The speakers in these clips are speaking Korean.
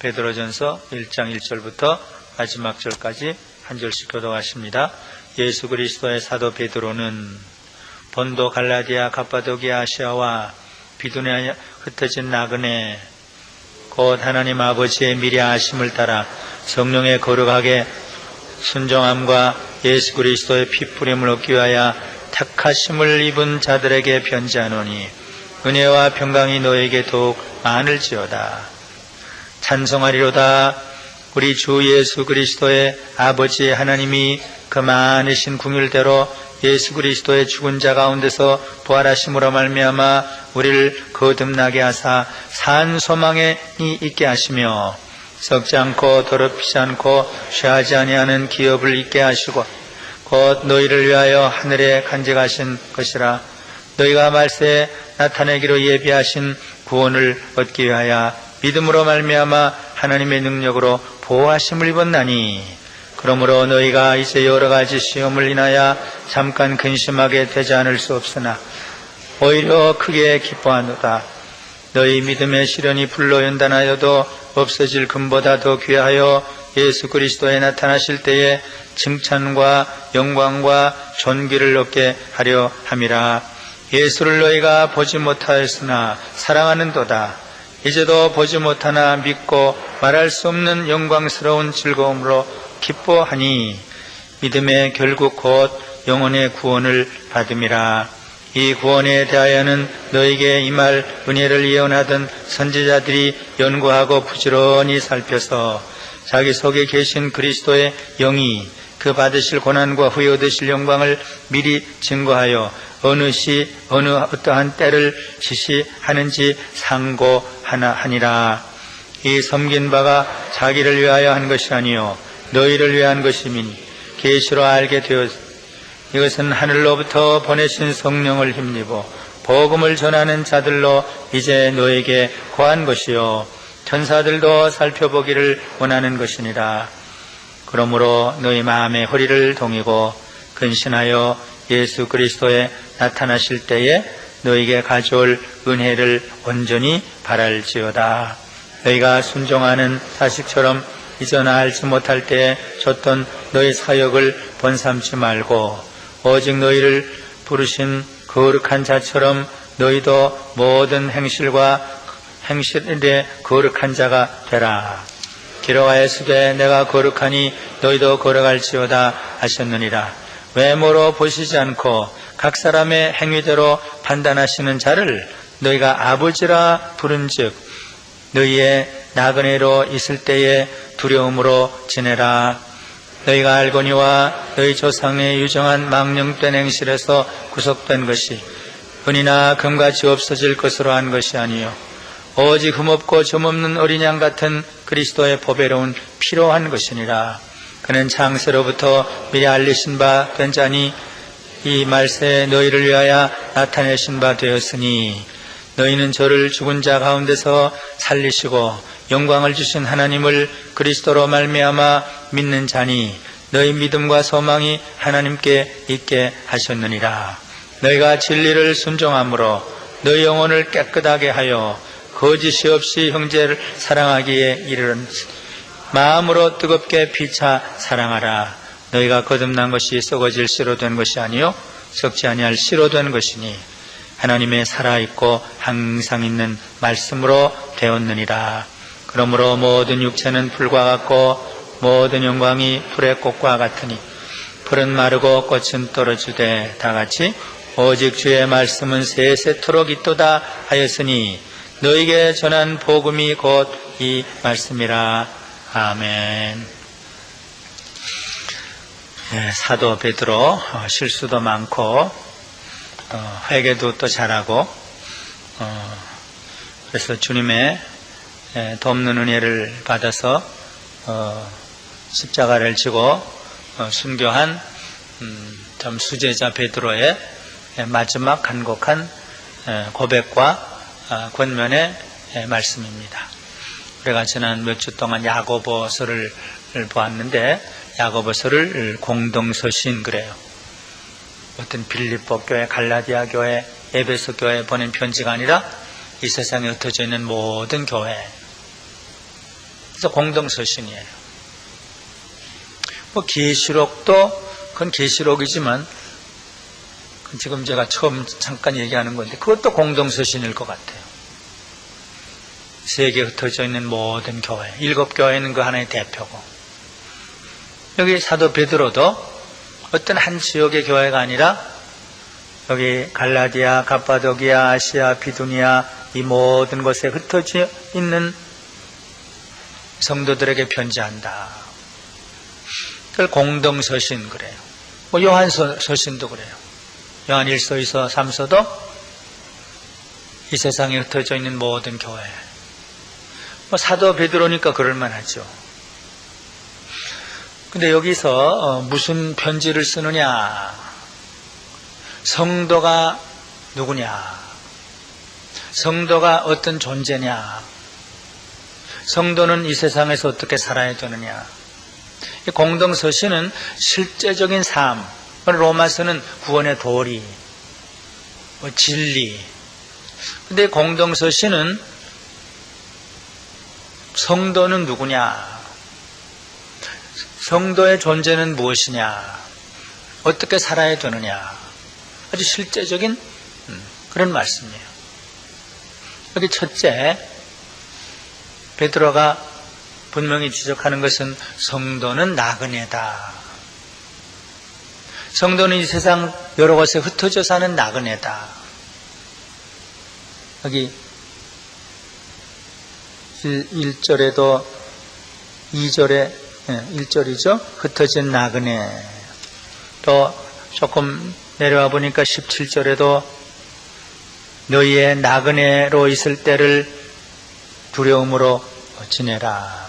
베드로전서 1장 1절부터 마지막 절까지 한 절씩 교독하십니다. 예수 그리스도의 사도 베드로는 본도, 갈라디아, 갑바도기아, 아시아와 비두니아에 흩어진 나그네 곧 하나님 아버지의 미래하심을 따라 성령의 거룩하게 순종함과 예수 그리스도의 피뿌림을 얻기 위하여 택하심을 입은 자들에게 편지하노니 은혜와 평강이 너에게 더욱 많을지어다. 찬송하리로다. 우리 주 예수 그리스도의 아버지 하나님이 그 많으신 궁율대로 예수 그리스도의 죽은 자 가운데서 부활하심으로 말미암아 우리를 거듭나게 하사 산 소망에 있게 하시며 썩지 않고 더럽히지 않고 취하지 아니하는 기업을 있게 하시고 곧 너희를 위하여 하늘에 간직하신 것이라. 너희가 말세에 나타내기로 예비하신 구원을 얻기 위하여 믿음으로 말미암아 하나님의 능력으로 보호하심을 입었나니 그러므로 너희가 이제 여러 가지 시험을 인하여 잠깐 근심하게 되지 않을 수 없으나 오히려 크게 기뻐하노라. 너희 믿음의 시련이 불로 연단하여도 없어질 금보다 더 귀하여 예수 그리스도에 나타나실 때에 칭찬과 영광과 존귀를 얻게 하려 함이라. 예수를 너희가 보지 못하였으나 사랑하는도다. 이제도 보지 못하나 믿고 말할 수 없는 영광스러운 즐거움으로 기뻐하니 믿음의 결국 곧 영혼의 구원을 받음이라. 이 구원에 대하여는 너에게 임할 은혜를 예언하던 선지자들이 연구하고 부지런히 살펴서 자기 속에 계신 그리스도의 영이 그 받으실 고난과 후에 얻으실 영광을 미리 증거하여 어느 시 어느 어떠한 때를 지시하는지 상고하니라. 이 섬긴 바가 자기를 위하여 한 것이 아니요 너희를 위한 것이니 계시로 알게 되었으니 이것은 하늘로부터 보내신 성령을 힘입어 복음을 전하는 자들로 이제 너에게 고한 것이요 천사들도 살펴보기를 원하는 것이니라. 그러므로 너희 마음의 허리를 동이고 근신하여 예수 그리스도에 나타나실 때에 너에게 가져올 은혜를 온전히 바랄지어다. 너희가 순종하는 자식처럼 이전에 알지 못할 때에 줬던 너희 사역을 번삼지 말고 오직 너희를 부르신 거룩한 자처럼 너희도 모든 행실에 거룩한 자가 되라. 기록하였으되 내가 거룩하니 너희도 거룩할지어다 하셨느니라. 외모로 보시지 않고 각 사람의 행위대로 판단하시는 자를 너희가 아버지라 부른즉 너희의 나그네로 있을 때에 두려움으로 지내라. 너희가 알거니와 너희 조상의 유정한 망령된 행실에서 구속된 것이 은이나 금같이 없어질 것으로 한 것이 아니요 오직 흠없고 점없는 어린 양 같은 그리스도의 보배로운 피로 한 것이니라. 그는 창세로부터 미리 알리신 바 된 자니 이 말세에 너희를 위하여 나타내신 바 되었으니 너희는 저를 죽은 자 가운데서 살리시고 영광을 주신 하나님을 그리스도로 말미암아 믿는 자니 너희 믿음과 소망이 하나님께 있게 하셨느니라. 너희가 진리를 순종함으로 너희 영혼을 깨끗하게 하여 거짓이 없이 형제를 사랑하기에 이르는 마음으로 뜨겁게 피차 사랑하라. 너희가 거듭난 것이 썩어질 씨로 된 것이 아니요 썩지 아니할 씨로 된 것이니 하나님의 살아있고 항상 있는 말씀으로 되었느니라. 그러므로 모든 육체는 풀과 같고 모든 영광이 풀의 꽃과 같으니 풀은 마르고 꽃은 떨어지되 다같이 오직 주의 말씀은 세세토록 있도다 하였으니 너에게 전한 복음이 곧 이 말씀이라. 아멘. 사도 베드로 실수도 많고 회개도 또 잘하고 그래서 주님의 돕는 은혜를 받아서 십자가를 지고 순교한 참 수제자 베드로의 마지막 간곡한 고백과 권면의 말씀입니다. 우리가 지난 몇 주 동안 야고보서를 보았는데 야고보서를 공동서신 그래요. 어떤 빌립보 교회, 갈라디아 교회, 에베소 교회에 보낸 편지가 아니라 이 세상에 흩어져 있는 모든 교회 그래서 공동서신이에요. 뭐 계시록도 그건 계시록이지만 지금 제가 처음 잠깐 얘기하는 건데 그것도 공동서신일 것 같아요. 세계에 흩어져 있는 모든 교회, 7교회는 그 하나의 대표고, 여기 사도 베드로도 어떤 한 지역의 교회가 아니라 여기 갈라디아, 갑바도기아, 아시아, 비두니아 이 모든 곳에 흩어져 있는 성도들에게 편지한다. 그걸 공동서신 그래요. 뭐 요한서신도 그래요. 요한 1서, 2서, 3서도 이 세상에 흩어져 있는 모든 교회. 뭐 사도 베드로니까 그럴만하죠. 근데 여기서 무슨 편지를 쓰느냐? 성도가 누구냐? 성도가 어떤 존재냐? 성도는 이 세상에서 어떻게 살아야 되느냐? 이 공동서신은 실제적인 삶, 로마서는 구원의 도리, 진리. 근데 공동서신은 성도는 누구냐? 성도의 존재는 무엇이냐? 어떻게 살아야 되느냐? 아주 실제적인 그런 말씀이에요. 여기 첫째, 베드로가 분명히 지적하는 것은 성도는 나그네다. 성도는 이 세상 여러 곳에 흩어져 사는 나그네다. 여기 1절에도 2절에 1절이죠. 흩어진 나그네. 또 조금 내려와 보니까 17절에도 너희의 나그네로 있을 때를 두려움으로 지내라.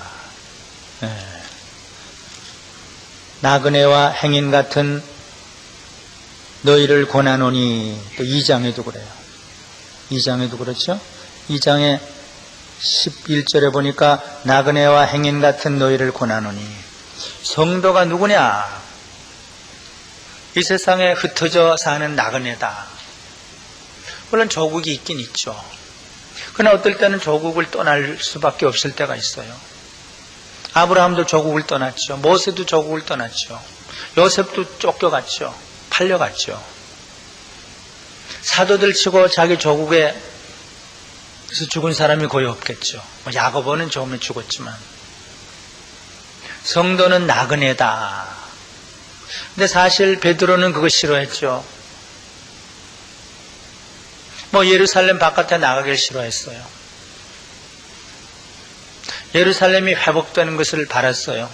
나그네와 행인 같은 너희를 권하노니. 또 2장에도 그래요. 2장에도 그렇죠. 2장에 11절에 보니까 나그네와 행인 같은 너희를 권하노니. 성도가 누구냐? 이 세상에 흩어져 사는 나그네다. 물론 조국이 있긴 있죠. 그러나 어떨 때는 조국을 떠날 수밖에 없을 때가 있어요. 아브라함도 조국을 떠났죠. 모세도 조국을 떠났죠. 요셉도 쫓겨갔죠. 팔려갔죠. 사도들 치고 자기 조국에서 죽은 사람이 거의 없겠죠. 야고보는 처음에 죽었지만. 성도는 나그네다. 근데 사실 베드로는 그거 싫어했죠. 예루살렘 바깥에 나가길 싫어했어요. 예루살렘이 회복되는 것을 바랐어요.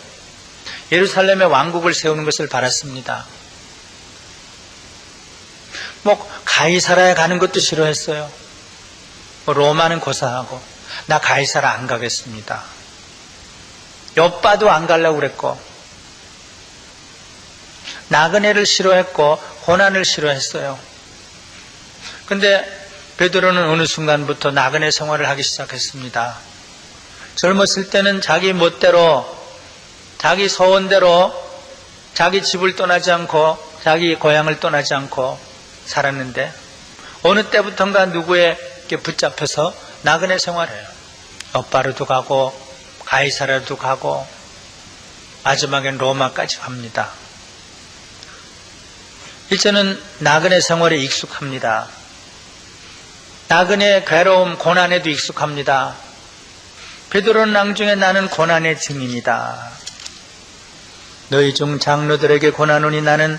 예루살렘의 왕국을 세우는 것을 바랐습니다. 가이사라에 가는 것도 싫어했어요. 로마는 고사하고 나 가이사라 안 가겠습니다. 욥바도 안 가려고 그랬고, 나그네를 싫어했고 고난을 싫어했어요. 근데 베드로는 어느 순간부터 나그네 생활을 하기 시작했습니다. 젊었을 때는 자기 멋대로, 자기 소원대로 자기 집을 떠나지 않고 자기 고향을 떠나지 않고 살았는데 어느 때부턴가 누구에게 붙잡혀서 나그네 생활해요. 욥바로도 가고 가이사라도 가고 마지막엔 로마까지 갑니다. 이제는 나그네 생활에 익숙합니다. 나그네 괴로움, 고난에도 익숙합니다. 베드로는 낭중에 나는 고난의 증인이다. 너희 중 장로들에게 고난오니 나는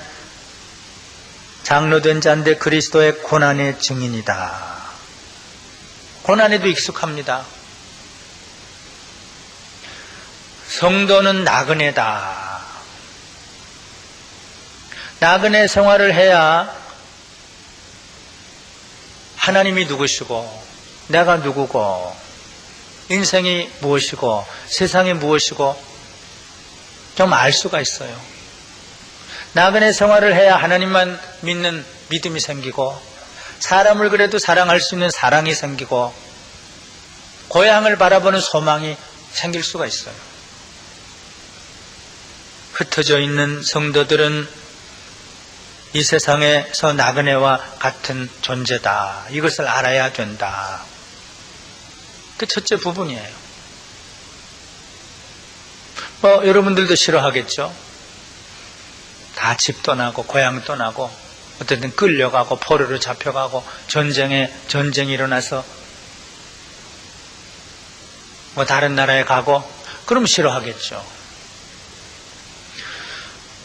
장로된 자인데 그리스도의 고난의 증인이다. 고난에도 익숙합니다. 성도는 나그네다. 나그네 생활을 해야 하나님이 누구시고 내가 누구고 인생이 무엇이고 세상이 무엇이고 좀 알 수가 있어요. 나그네 생활을 해야 하나님만 믿는 믿음이 생기고 사람을 그래도 사랑할 수 있는 사랑이 생기고 고향을 바라보는 소망이 생길 수가 있어요. 흩어져 있는 성도들은 이 세상에서 나그네와 같은 존재다. 이것을 알아야 된다. 그 첫째 부분이에요. 여러분들도 싫어하겠죠. 다 집 떠나고 고향 떠나고 어쨌든 끌려가고 포로로 잡혀가고 전쟁이 일어나서 다른 나라에 가고 그럼 싫어하겠죠.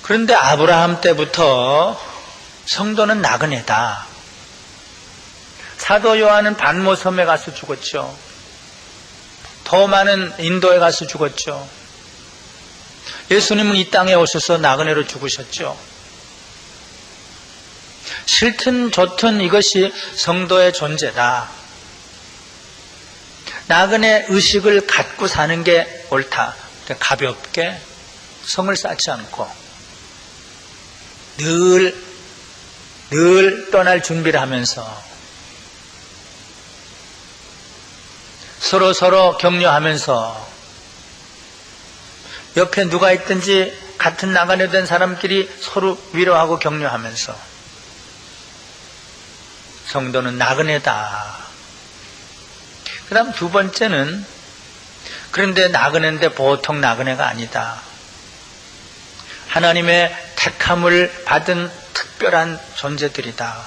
그런데 아브라함 때부터 성도는 나그네다. 사도 요한은 반모 섬에 가서 죽었죠. 도마는 인도에 가서 죽었죠. 예수님은 이 땅에 오셔서 나그네로 죽으셨죠. 싫든 좋든 이것이 성도의 존재다. 나그네 의식을 갖고 사는 게 옳다. 가볍게 성을 쌓지 않고 늘 떠날 준비를 하면서 서로 격려하면서 옆에 누가 있든지 같은 나그네 된 사람끼리 서로 위로하고 격려하면서 성도는 나그네다. 그 다음 두 번째는 그런데 나그네인데 보통 나그네가 아니다. 하나님의 택함을 받은 특별한 존재들이다.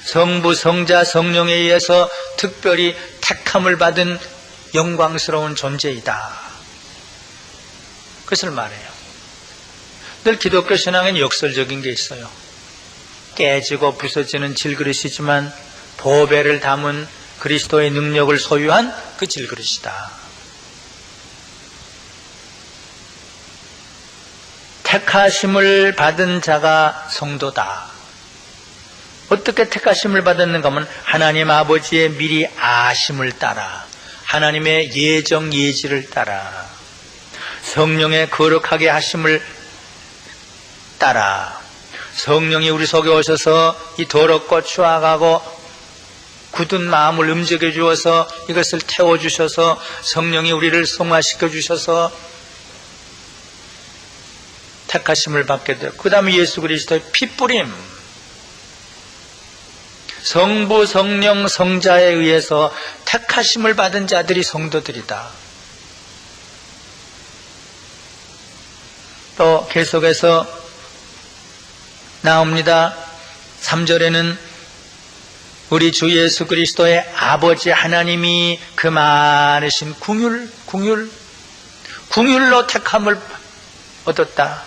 성부, 성자, 성령에 의해서 특별히 택함을 받은 영광스러운 존재이다. 그것을 말해요. 늘 기독교 신앙에는 역설적인 게 있어요. 깨지고 부서지는 질그릇이지만 보배를 담은 그리스도의 능력을 소유한 그 질그릇이다. 택하심을 받은 자가 성도다. 어떻게 택하심을 받았는가 하면 하나님 아버지의 미리 아심을 따라 하나님의 예정 예지를 따라 성령의 거룩하게 하심을 따라 성령이 우리 속에 오셔서 이 더럽고 추악하고 굳은 마음을 움직여 주어서 이것을 태워주셔서 성령이 우리를 성화시켜 주셔서 택하심을 받게 되고 그 다음에 예수 그리스도의 피뿌림 성부, 성령, 성자에 의해서 택하심을 받은 자들이 성도들이다. 또 계속해서 나옵니다. 3절에는 우리 주 예수 그리스도의 아버지 하나님이 그 많으신 궁율로 택함을 얻었다.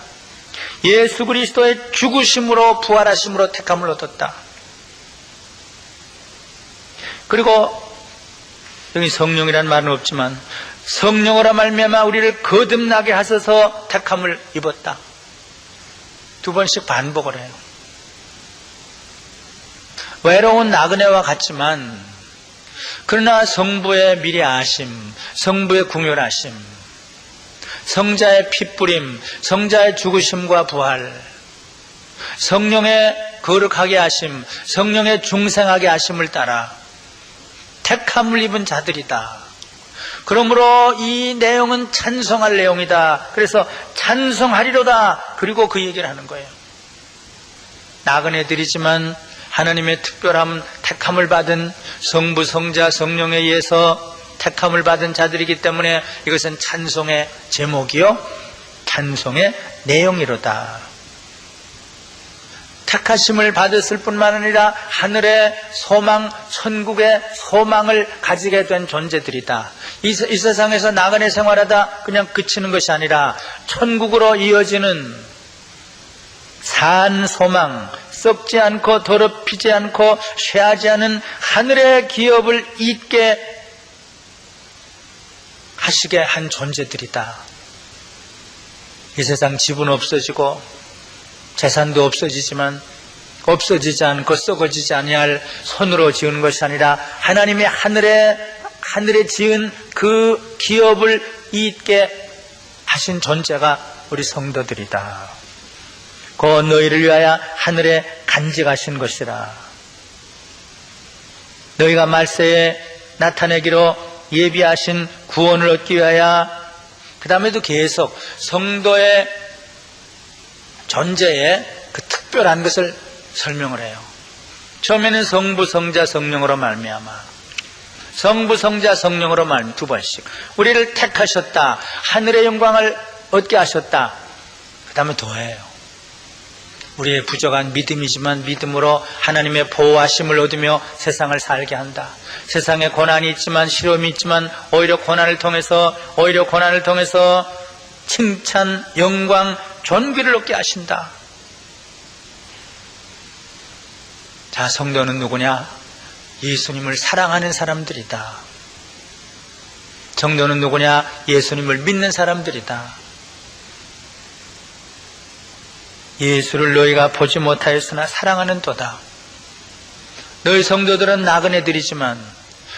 예수 그리스도의 죽으심으로 부활하심으로 택함을 얻었다. 그리고 여기 성령이라는 말은 없지만 성령으로 말미암아 우리를 거듭나게 하셔서 택함을 입었다. 두 번씩 반복을 해요. 외로운 나그네와 같지만 그러나 성부의 미리 아심, 성부의 궁율하심, 성자의 피뿌림, 성자의 죽으심과 부활, 성령의 거룩하게 하심, 성령의 중생하게 하심을 따라 택함을 입은 자들이다. 그러므로 이 내용은 찬송할 내용이다. 그래서 찬송하리로다. 그리고 그 얘기를 하는 거예요. 나그네들이지만 하나님의 특별함, 택함을 받은 성부, 성자, 성령에 의해서 택함을 받은 자들이기 때문에 이것은 찬송의 제목이요 찬송의 내용이로다. 택하심을 받았을 뿐만 아니라 하늘의 소망, 천국의 소망을 가지게 된 존재들이다. 이 세상에서 나그네 생활하다 그냥 그치는 것이 아니라 천국으로 이어지는 산 소망, 썩지 않고 더럽히지 않고 쇠하지 않은 하늘의 기업을 잇게 하시게 한 존재들이다. 이 세상 집은 없어지고 재산도 없어지지만 없어지지 않고 썩어지지 아니할 손으로 지은 것이 아니라 하나님의 하늘에 지은 그 기업을 잇게 하신 존재가 우리 성도들이다. 그 너희를 위하여 하늘에 간직하신 것이라. 너희가 말세에 나타내기로 예비하신 구원을 얻기 위하여 그 다음에도 계속 성도의 존재의 그 특별한 것을 설명을 해요. 처음에는 성부, 성자, 성령으로 말미암아 성부, 성자, 성령으로 말하면 두 번씩. 우리를 택하셨다. 하늘의 영광을 얻게 하셨다. 그 다음에 더해요. 우리의 부족한 믿음이지만 믿음으로 하나님의 보호하심을 얻으며 세상을 살게 한다. 세상에 고난이 있지만, 시험이 있지만 오히려 고난을 통해서 칭찬, 영광, 존귀를 얻게 하신다. 자, 성도는 누구냐? 예수님을 사랑하는 사람들이다. 성도는 누구냐? 예수님을 믿는 사람들이다. 예수를 너희가 보지 못하였으나 사랑하는 도다. 너희 성도들은 나그네들이지만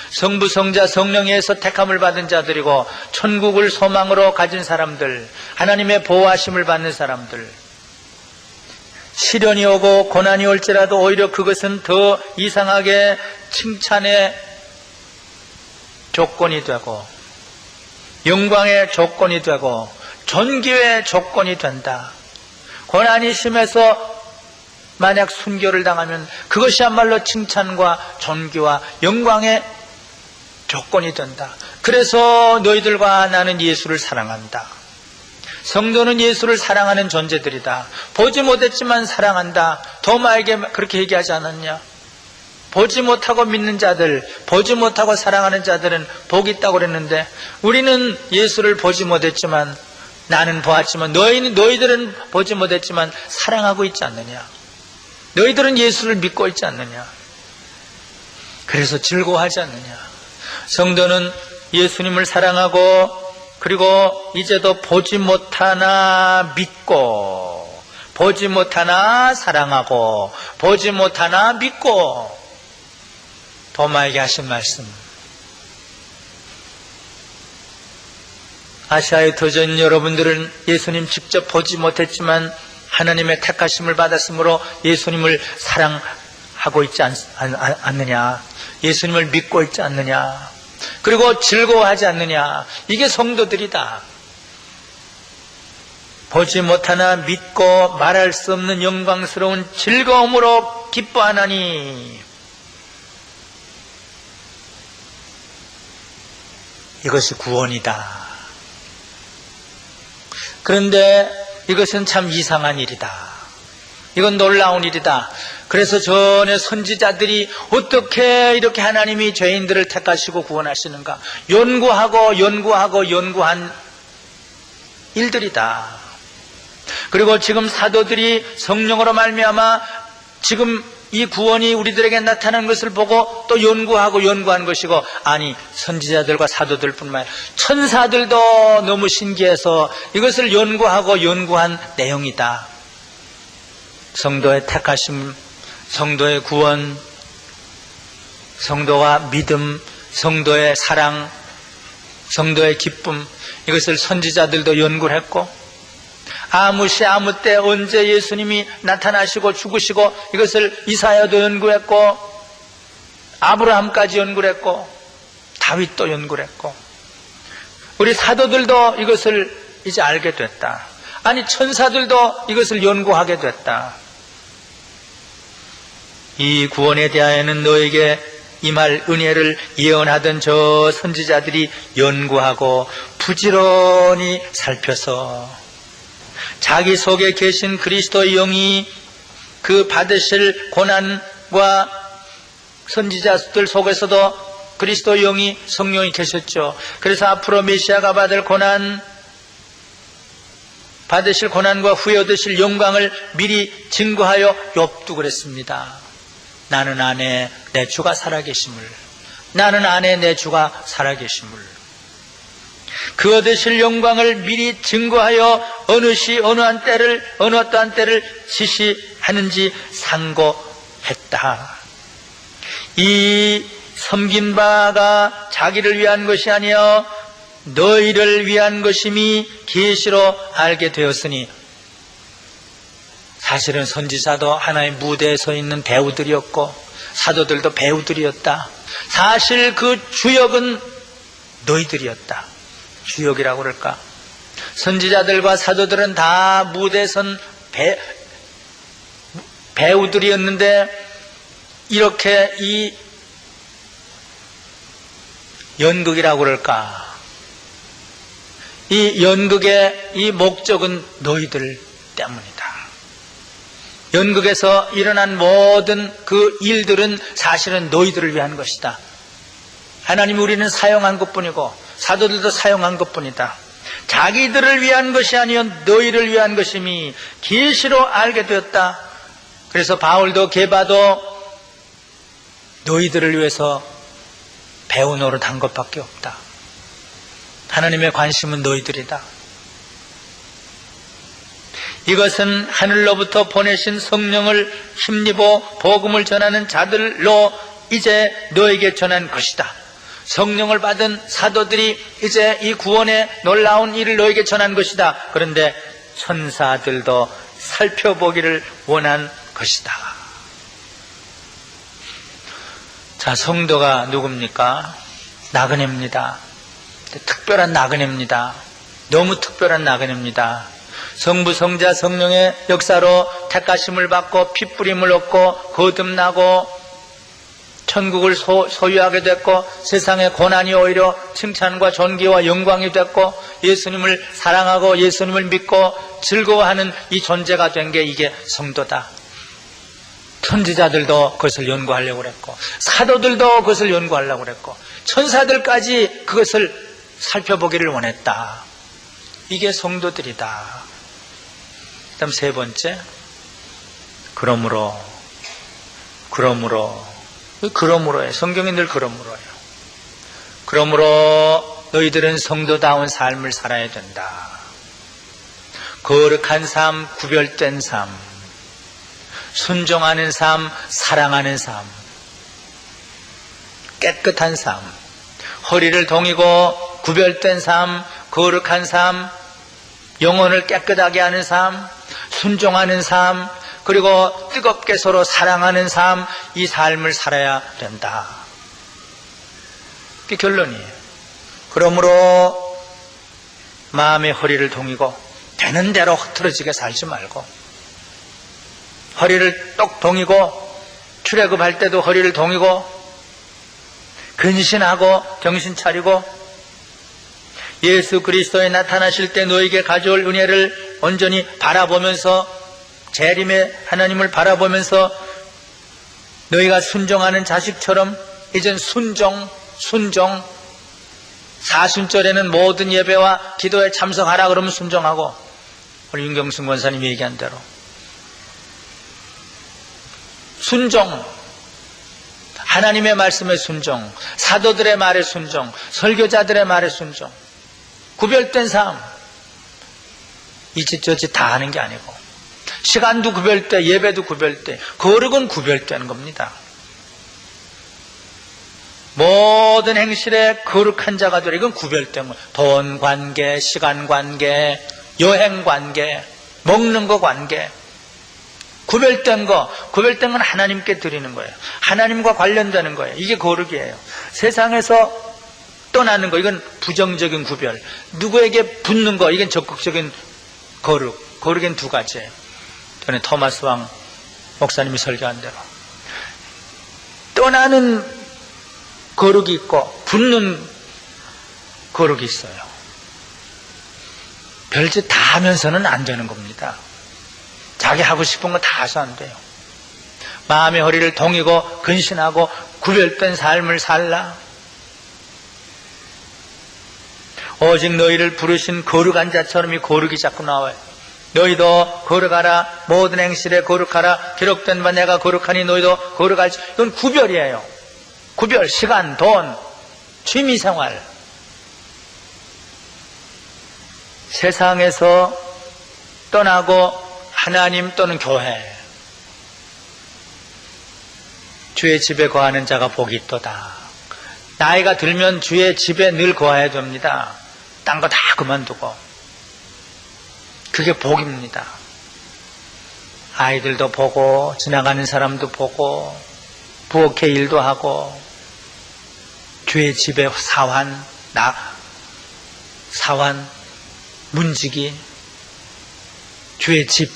성부, 성자, 성령에서 택함을 받은 자들이고 천국을 소망으로 가진 사람들, 하나님의 보호하심을 받는 사람들, 시련이 오고 고난이 올지라도 오히려 그것은 더 이상하게 칭찬의 조건이 되고 영광의 조건이 되고 존귀의 조건이 된다. 고난이 심해서 만약 순교를 당하면 그것이야말로 칭찬과 존귀와 영광의 조건이 된다. 그래서 너희들과 나는 예수를 사랑한다. 성도는 예수를 사랑하는 존재들이다. 보지 못했지만 사랑한다. 도마에게 그렇게 얘기하지 않았냐? 보지 못하고 믿는 자들, 보지 못하고 사랑하는 자들은 복이 있다고 그랬는데 우리는 예수를 보지 못했지만, 나는 보았지만 너희들은 보지 못했지만 사랑하고 있지 않느냐? 너희들은 예수를 믿고 있지 않느냐? 그래서 즐거워하지 않느냐? 성도는 예수님을 사랑하고 그리고 이제도 보지 못하나 믿고, 보지 못하나 사랑하고, 보지 못하나 믿고. 도마에게 하신 말씀, 아시아의 터전 여러분들은 예수님 직접 보지 못했지만 하나님의 택하심을 받았으므로 예수님을 사랑하고 있지 않느냐? 예수님을 믿고 있지 않느냐? 그리고 즐거워하지 않느냐? 이게 성도들이다. 보지 못하나 믿고 말할 수 없는 영광스러운 즐거움으로 기뻐하나니, 이것이 구원이다. 그런데 이것은 참 이상한 일이다. 이건 놀라운 일이다. 그래서 전에 선지자들이 어떻게 이렇게 하나님이 죄인들을 택하시고 구원하시는가 연구한 일들이다. 그리고 지금 사도들이 성령으로 말미암아 지금 이 구원이 우리들에게 나타난 것을 보고 또 연구한 것이고, 아니 선지자들과 사도들뿐만 아니라 천사들도 너무 신기해서 이것을 연구한 내용이다. 성도의 택하심, 성도의 구원, 성도와 믿음, 성도의 사랑, 성도의 기쁨, 이것을 선지자들도 연구를 했고, 아무 시 아무 때 언제 예수님이 나타나시고 죽으시고 이것을 이사야도 연구했고, 아브라함까지 연구를 했고, 다윗도 연구를 했고, 우리 사도들도 이것을 이제 알게 됐다. 아니 천사들도 이것을 연구하게 됐다. 이 구원에 대하여는 너에게 임할 은혜를 예언하던 저 선지자들이 연구하고 부지런히 살펴서 자기 속에 계신 그리스도의 영이 그 받으실 고난과, 선지자들 속에서도 그리스도의 영이, 성령이 계셨죠. 그래서 앞으로 메시아가 받으실 고난과 후에 얻으실 영광을 미리 증거하여 욥도 그랬습니다. 나는 안에 내 주가 살아계심을, 나는 안에 내 주가 살아계심을. 그 얻으실 영광을 미리 증거하여 어느 시 어느 어떠한 때를 지시하는지 상고했다. 이 섬긴 바가 자기를 위한 것이 아니여 너희를 위한 것임이 계시로 알게 되었으니, 사실은 선지자도 하나의 무대에 서 있는 배우들이었고 사도들도 배우들이었다. 사실 그 주역은 너희들이었다. 주역이라고 그럴까? 선지자들과 사도들은 다 무대에 선 배우들이었는데, 이렇게 이 연극이라고 그럴까? 이 연극의 이 목적은 너희들 때문이다. 연극에서 일어난 모든 그 일들은 사실은 너희들을 위한 것이다. 하나님이 우리는 사용한 것뿐이고 사도들도 사용한 것뿐이다. 자기들을 위한 것이 아니요 너희를 위한 것임이 계시로 알게 되었다. 그래서 바울도 게바도 너희들을 위해서 배우 노릇한 것밖에 없다. 하나님의 관심은 너희들이다. 이것은 하늘로부터 보내신 성령을 힘입어 복음을 전하는 자들로 이제 너에게 전한 것이다. 성령을 받은 사도들이 이제 이 구원의 놀라운 일을 너에게 전한 것이다. 그런데 천사들도 살펴보기를 원한 것이다. 자, 성도가 누굽니까? 나그네입니다. 특별한 나그네입니다. 너무 특별한 나그네입니다. 성부, 성자, 성령의 역사로 택하심을 받고 핏부림을 얻고 거듭나고 천국을 소유하게 됐고 세상의 고난이 오히려 칭찬과 존귀와 영광이 됐고 예수님을 사랑하고 예수님을 믿고 즐거워하는 이 존재가 된 게 이게 성도다. 선지자들도 그것을 연구하려고 그랬고 사도들도 그것을 연구하려고 그랬고 천사들까지 그것을 살펴보기를 원했다. 이게 성도들이다. 그다음 세 번째, 그러므로예요. 성경이 늘 그러므로예요. 그러므로 너희들은 성도다운 삶을 살아야 된다. 거룩한 삶, 구별된 삶, 순종하는 삶, 사랑하는 삶, 깨끗한 삶, 허리를 동이고 구별된 삶, 거룩한 삶, 영혼을 깨끗하게 하는 삶, 순종하는 삶, 그리고 뜨겁게 서로 사랑하는 삶, 이 삶을 살아야 된다. 그게 결론이에요. 그러므로 마음의 허리를 동이고 되는 대로 흐트러지게 살지 말고 허리를 똑 동이고 출애굽할 때도 허리를 동이고 근신하고 정신 차리고 예수 그리스도에 나타나실 때 너에게 가져올 은혜를 온전히 바라보면서 재림의 하나님을 바라보면서 너희가 순종하는 자식처럼 이젠 순종 사순절에는 모든 예배와 기도에 참석하라 그러면 순종하고 우리 윤경순 권사님이 얘기한 대로 순종, 하나님의 말씀에 순종, 사도들의 말에 순종, 설교자들의 말에 순종, 구별된 삶, 이짓저짓 다 하는 게 아니고 시간도 구별돼, 예배도 구별돼, 거룩은 구별되는 겁니다. 모든 행실에 거룩한 자가 되라. 이건 구별된 거예요. 돈 관계, 시간 관계, 여행 관계, 먹는 거 관계, 구별된 건 하나님께 드리는 거예요. 하나님과 관련되는 거예요. 이게 거룩이에요. 세상에서 떠나는 거, 이건 부정적인 구별. 누구에게 붙는 거, 이건 적극적인 거룩. 거룩엔 두 가지예요. 전에 토마스 왕 목사님이 설교한 대로 떠나는 거룩이 있고 붙는 거룩이 있어요. 별짓 다 하면서는 안 되는 겁니다. 자기 하고 싶은 거 다 해서 안 돼요. 마음의 허리를 동이고 근신하고 구별된 삶을 살라. 오직 너희를 부르신 거룩한 자처럼 이 거룩이 자꾸 나와요. 너희도 거룩하라. 모든 행실에 거룩하라. 기록된 바 내가 거룩하니 너희도 거룩하지. 이건 구별이에요. 구별, 시간, 돈, 취미생활. 세상에서 떠나고 하나님 또는 교회, 주의 집에 거하는 자가 복이 있도다. 나이가 들면 주의 집에 늘 거해야 됩니다. 딴 거 다 그만두고. 그게 복입니다. 아이들도 보고 지나가는 사람도 보고 부엌에 일도 하고 주의 집에 사환, 문지기, 주의 집.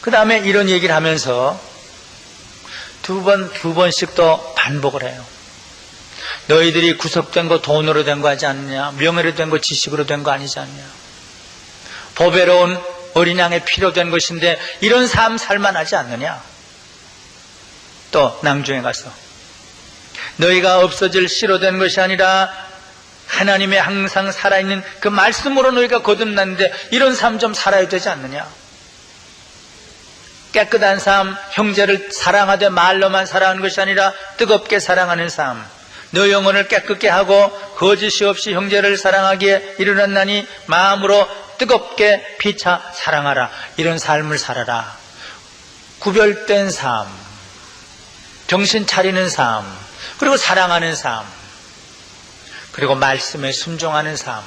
그 다음에 이런 얘기를 하면서 두 번씩 더 반복을 해요. 너희들이 구속된 거 돈으로 된 거 하지 않느냐? 명예로 된 거 지식으로 된 거 아니지 않느냐? 보배로운 어린 양의 피로 된 것인데 이런 삶 살만하지 않느냐? 또 낭중에 가서 너희가 없어질 씨로 된 것이 아니라 하나님의 항상 살아있는 그 말씀으로 너희가 거듭났는데 이런 삶 좀 살아야 되지 않느냐? 깨끗한 삶, 형제를 사랑하되 말로만 사랑하는 것이 아니라 뜨겁게 사랑하는 삶, 너 영혼을 깨끗게 하고 거짓이 없이 형제를 사랑하기에 이르렀나니 마음으로 뜨겁게 피차 사랑하라. 이런 삶을 살아라. 구별된 삶, 정신 차리는 삶, 그리고 사랑하는 삶, 그리고 말씀에 순종하는 삶.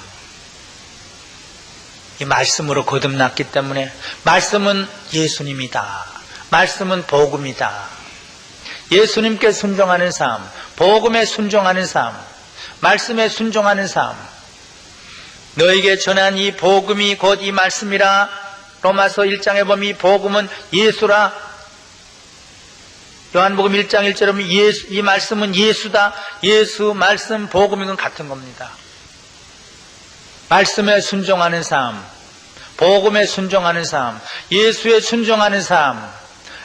이 말씀으로 거듭났기 때문에 말씀은 예수님이다. 말씀은 복음이다. 예수님께 순종하는 삶, 복음에 순종하는 삶, 말씀에 순종하는 삶. 너에게 전한 이 복음이 곧 이 말씀이라. 로마서 1장에 보면 이 복음은 예수라. 요한복음 1장 1절에 보면 이 말씀은 예수다. 예수, 말씀, 복음, 이건 같은 겁니다. 말씀에 순종하는 삶, 복음에 순종하는 삶, 예수에 순종하는 삶,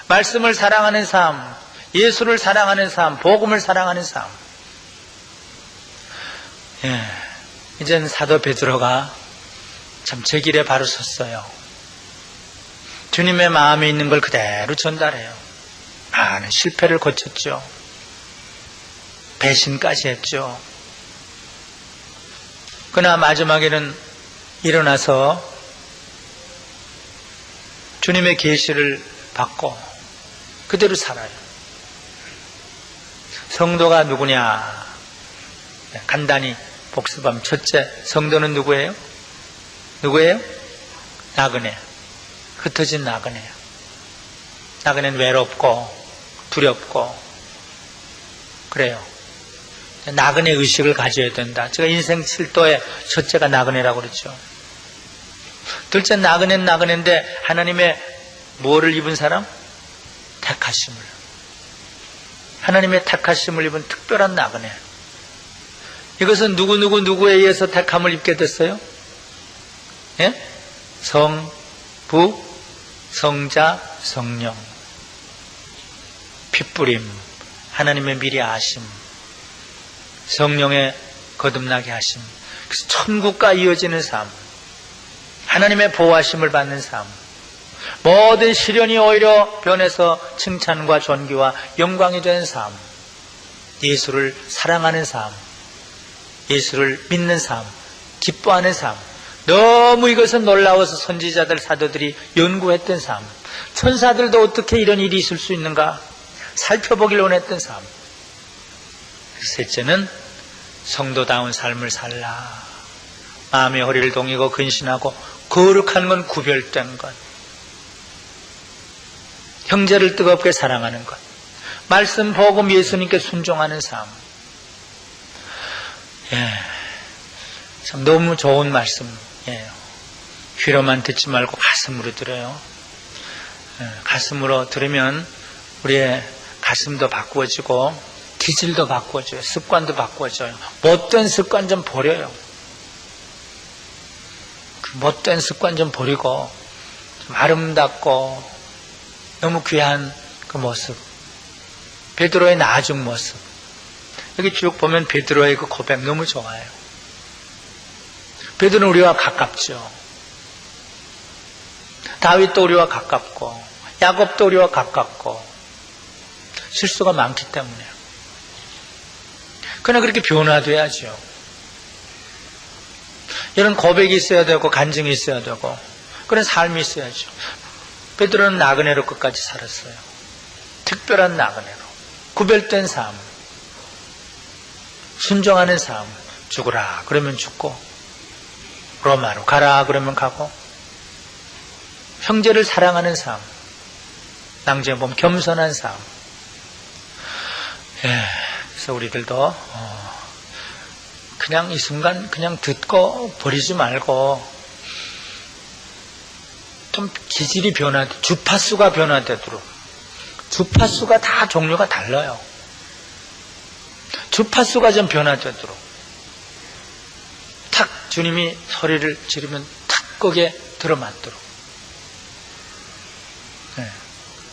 말씀을 사랑하는 삶, 예수를 사랑하는 삶, 복음을 사랑하는 삶. 이젠 사도 베드로가 참 제 길에 바로 섰어요. 주님의 마음에 있는 걸 그대로 전달해요. 많은 실패를 거쳤죠. 배신까지 했죠. 그러나 마지막에는 일어나서 주님의 계시를 받고 그대로 살아요. 성도가 누구냐? 간단히 복습하면 첫째, 성도는 누구예요? 누구예요? 나그네. 흩어진 나그네예요. 나그네는 외롭고 두렵고 그래요. 나그네 의식을 가져야 된다. 제가 인생 7도의 첫째가 나그네라고 그러죠. 둘째, 나그네는 나그네인데 하나님의 뭐를 입은 사람? 택하심을. 하나님의 택하심을 입은 특별한 나그네. 이것은 누구에 의해서 택함을 입게 됐어요? 예? 성, 부, 성자, 성령. 핏부림, 하나님의 미리 아심, 성령의 거듭나게 하심. 그래서 천국과 이어지는 삶, 하나님의 보호하심을 받는 삶, 모든 시련이 오히려 변해서 칭찬과 존귀와 영광이 되는 삶, 예수를 사랑하는 삶, 예수를 믿는 삶, 기뻐하는 삶. 너무 이것은 놀라워서 선지자들, 사도들이 연구했던 삶. 천사들도 어떻게 이런 일이 있을 수 있는가 살펴보길 원했던 삶. 셋째는 성도다운 삶을 살라. 마음의 허리를 동이고 근신하고 거룩한 건 구별된 것, 형제를 뜨겁게 사랑하는 것, 말씀, 복음, 예수님께 순종하는 삶. 참 너무 좋은 말씀이에요. 귀로만 듣지 말고 가슴으로 들어요. 가슴으로 들으면 우리의 가슴도 바꾸어지고 기질도 바꾸어져요. 습관도 바꾸어져요. 못된 습관 좀 버려요. 그 못된 습관 좀 버리고 좀 아름답고 너무 귀한 그 모습, 베드로의 나중 모습. 여기 쭉 보면 베드로의 그 고백 너무 좋아요. 베드로는 우리와 가깝죠. 다윗도 우리와 가깝고 야곱도 우리와 가깝고 실수가 많기 때문에. 그러나 그렇게 변화돼야죠. 이런 고백이 있어야 되고 간증이 있어야 되고 그런 삶이 있어야죠. 베드로는 나그네로 끝까지 살았어요. 특별한 나그네로. 구별된 삶, 순종하는 삶. 죽으라 그러면 죽고 로마로 가라 그러면 가고 형제를 사랑하는 삶, 낭중에 보면 겸손한 삶. 그래서 우리들도 그냥 이 순간 그냥 듣고 버리지 말고 좀 기질이 주파수가 변화되도록 주파수가 다 종류가 달라요. 주파수가 좀 변화되도록 탁 주님이 소리를 지르면 탁 거기에 들어맞도록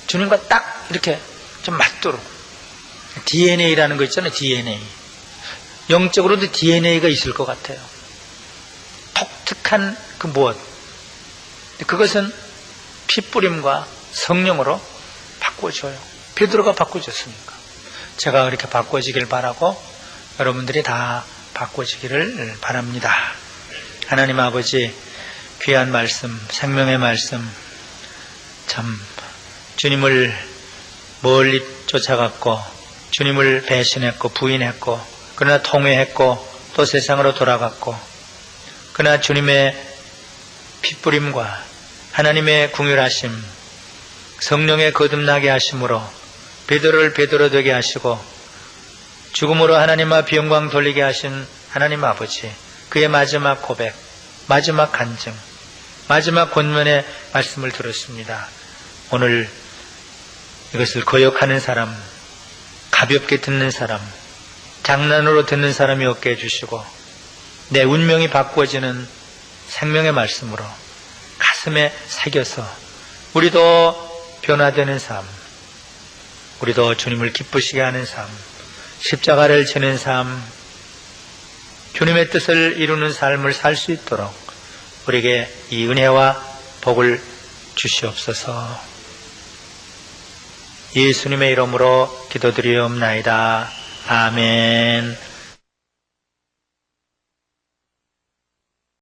주님과 딱 이렇게 좀 맞도록 DNA라는 거 있잖아요. DNA 영적으로도 DNA가 있을 것 같아요. 독특한 그 무엇 그것은 피뿌림과 성령으로 바꿔줘요. 베드로가 바꿔줬으니까 제가 그렇게 바꿔지길 바라고 여러분들이 다 바꿔지기를 바랍니다. 하나님 아버지 귀한 말씀 생명의 말씀 참 주님을 멀리 쫓아갔고 주님을 배신했고 부인했고 그러나 통회했고 또 세상으로 돌아갔고 그러나 주님의 핏부림과 하나님의 궁휼하심 성령의 거듭나게 하심으로 베드로를 베드로 되게 하시고 죽음으로 하나님 앞 영광 돌리게 하신 하나님 아버지 그의 마지막 고백 마지막 간증 마지막 권면의 말씀을 들었습니다. 오늘 이것을 거역하는 사람 가볍게 듣는 사람 장난으로 듣는 사람이 없게 해주시고 내 운명이 바꿔지는 생명의 말씀으로 가슴에 새겨서 우리도 변화되는 삶 우리도 주님을 기쁘시게 하는 삶 십자가를 지는 삶 주님의 뜻을 이루는 삶을 살 수 있도록 우리에게 이 은혜와 복을 주시옵소서. 예수님의 이름으로 기도드리옵나이다. 아멘.